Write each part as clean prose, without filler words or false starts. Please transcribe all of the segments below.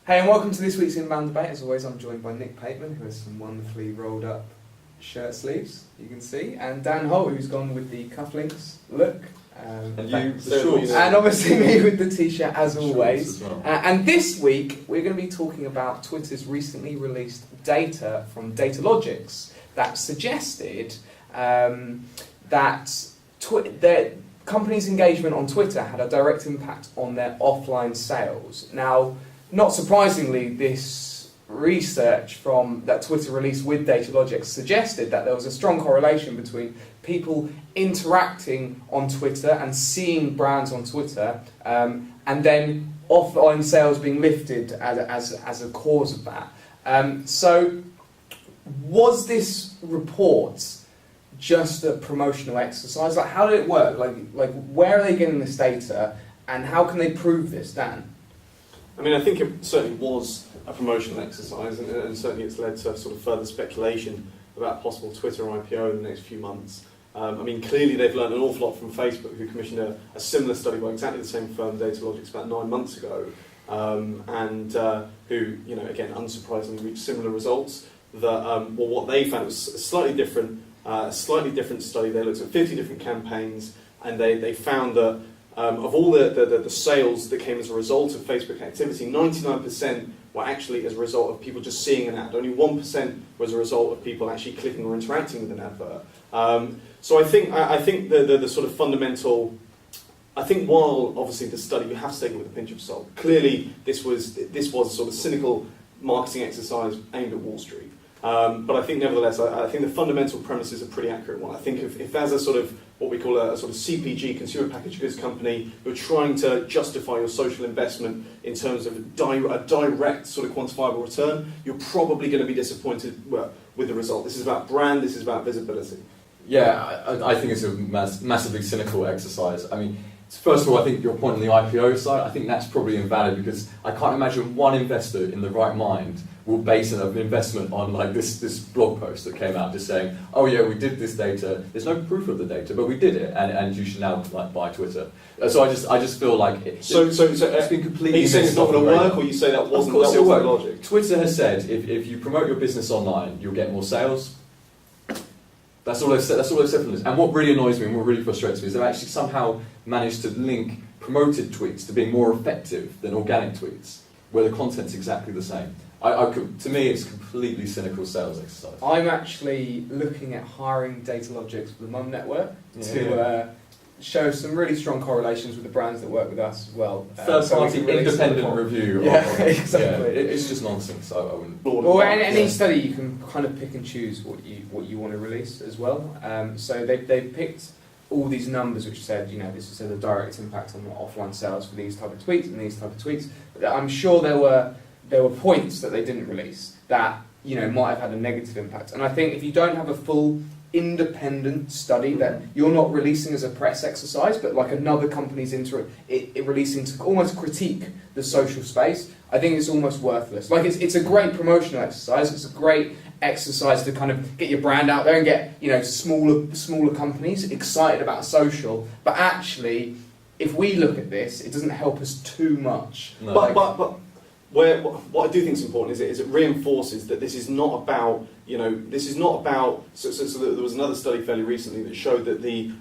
Hey, and welcome to this week's Inbound Debate. As always, I'm joined by Nick Pateman, who has some wonderfully rolled up shirt sleeves, you can see, and Dan Holt, who's gone with the cufflinks look. And you, the shorts. And obviously me with the t-shirt, as always. As well. And this week, we're going to be talking about Twitter's recently released data from Datalogix that suggested that their company's engagement on Twitter had a direct impact on their offline sales. Now, not surprisingly, this research that Twitter released with Datalogix suggested that there was a strong correlation between people interacting on Twitter and seeing brands on Twitter, and then offline sales being lifted as a cause of that. So, was this report just a promotional exercise? Like, how did it work? Like, where are they getting this data, and how can they prove this, Dan? I mean, I think it certainly was a promotional exercise, and certainly it's led to sort of further speculation about possible Twitter IPO in the next few months. I mean, clearly they've learned an awful lot from Facebook, who commissioned a similar study by exactly the same firm, Datalogix, about 9 months ago, and who, you know, again, unsurprisingly reached similar results. What they found was a slightly different study. They looked at 50 different campaigns, and they found that of all the sales that came as a result of Facebook activity, 99% were actually as a result of people just seeing an ad. Only 1% was a result of people actually clicking or interacting with an advert. So I think the sort of fundamental. I think while obviously the study, you have to take it with a pinch of salt. Clearly, this was a sort of cynical marketing exercise aimed at Wall Street. But I think nevertheless, I think the fundamental premise is a pretty accurate one. I think if there's a sort of what we call a sort of CPG, consumer packaged goods company, who are trying to justify your social investment in terms of a direct sort of quantifiable return, you're probably going to be disappointed with the result. This is about brand, this is about visibility. Yeah, I think it's a massively cynical exercise. I mean, first of all, I think your point on the IPO side, I think that's probably invalid, because I can't imagine one investor in the right mind will base an investment on like this blog post that came out just saying, oh yeah, we did this data. There's no proof of the data, but we did it, and you should now like buy Twitter. So I just feel like it's been completely. Are you saying it's not going to work, or you say that wasn't the logic? Twitter has said if you promote your business online, you'll get more sales. That's all they've said. That's all they've said from this. And what really annoys me and what really frustrates me is they've actually somehow managed to link promoted tweets to being more effective than organic tweets, where the content's exactly the same. To me, it's a completely cynical sales exercise. I'm actually looking at hiring Datalogix for the Mum Network to show some really strong correlations with the brands that work with us as well. Third-party independent review. Yeah, exactly. Yeah, it's just nonsense. I wouldn't. Well, any study you can kind of pick and choose what you want to release as well. So they picked all these numbers which said, you know, this is a direct impact on offline sales for these type of tweets and these type of tweets. But I'm sure there were points that they didn't release that, you know, might have had a negative impact. And I think if you don't have a full independent study that you're not releasing as a press exercise, but like another company's releasing to almost critique the social space, I think it's almost worthless. Like it's a great promotional exercise. It's a great exercise to kind of get your brand out there and get, you know, smaller companies excited about social. But actually, if we look at this, it doesn't help us too much. No. But what I do think is important is it reinforces that this is not about, you know, so there was another study fairly recently that showed that the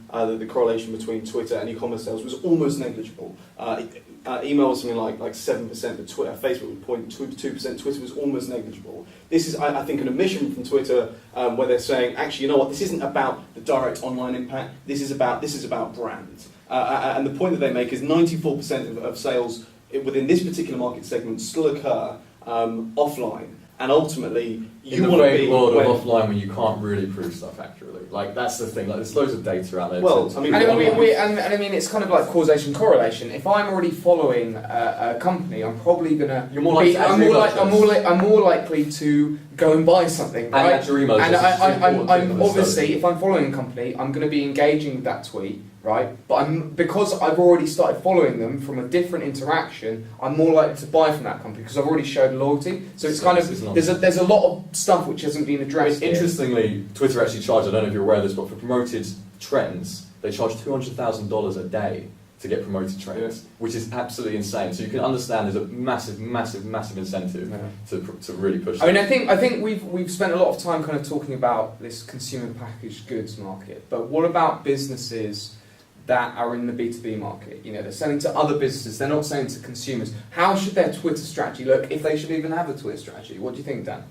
correlation between Twitter and e-commerce sales was almost negligible. Email was something like 7%, but Facebook was 0.2%, Twitter was almost negligible. This is, I think, an omission from Twitter where they're saying, actually, you know what, this isn't about the direct online impact, this is about brand. And the point that they make is 94% of sales within this particular market segment still occur offline, and ultimately you want to be world of offline when you can't really prove stuff accurately. Like that's the thing. Like there's loads of data out there. Well, I mean, it's kind of like causation correlation. If I'm already following a company, I'm probably gonna. You're more likely. I'm more likely to go and buy something. Right? And your email. And I'm obviously, if I'm following a company, I'm going to be engaging with that tweet. Right, but because I've already started following them from a different interaction, I'm more likely to buy from that company because I've already showed loyalty. So it's kind of there's a lot of stuff which hasn't been addressed. Interestingly, Twitter actually charged, I don't know if you're aware of this, but for promoted trends, they charge $200,000 a day to get promoted trainers, which is absolutely insane. So you can understand there's a massive incentive to really push. I mean, I think we've spent a lot of time kind of talking about this consumer packaged goods market, but what about businesses that are in the B2B market? You know, they're selling to other businesses, they're not selling to consumers. How should their Twitter strategy look, if they should even have a Twitter strategy? What do you think, Dan?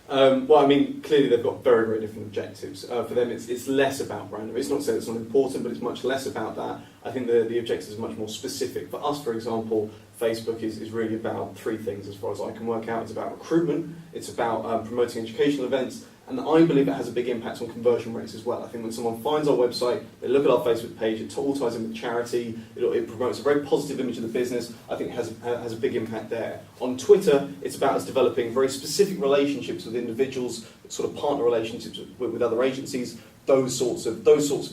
Well, I mean, clearly they've got very, very different objectives. For them, it's less about brand. It's not to say it's not important, but it's much less about that. I think the objective is much more specific. For us, for example, Facebook is really about three things as far as I can work out. It's about recruitment, it's about promoting educational events, and I believe it has a big impact on conversion rates as well. I think when someone finds our website, they look at our Facebook page, it all ties in with charity, it promotes a very positive image of the business. I think it has a big impact there. On Twitter, it's about us developing very specific relationships with individuals, sort of partner relationships with other agencies, those sorts of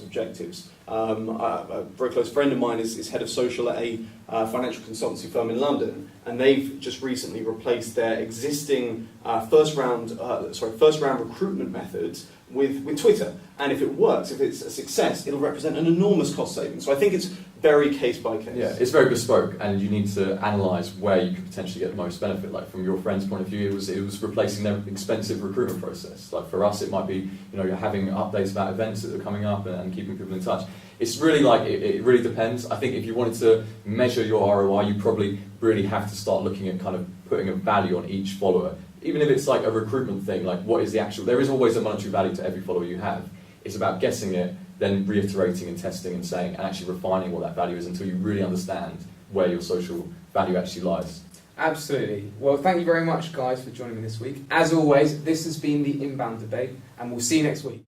objectives. A very close friend of mine is head of social at a financial consultancy firm in London, and they've just recently replaced their existing first round recruitment methods with Twitter. And if it works, if it's a success, it'll represent an enormous cost saving. So I think it's very case by case. Yeah, it's very bespoke, and you need to analyse where you could potentially get the most benefit. Like from your friend's point of view, it was replacing their expensive recruitment process. Like for us, it might be, you know, you're having updates about events that are coming up and keeping people in touch. It's really like it really depends. I think if you wanted to measure your ROI, you probably really have to start looking at kind of putting a value on each follower. Even if it's like a recruitment thing, like what is the actual? There is always a monetary value to every follower you have. It's about guessing it, then reiterating and testing and saying, and actually refining what that value is until you really understand where your social value actually lies. Absolutely. Well, thank you very much, guys, for joining me this week. As always, this has been the Inbound Debate, and we'll see you next week.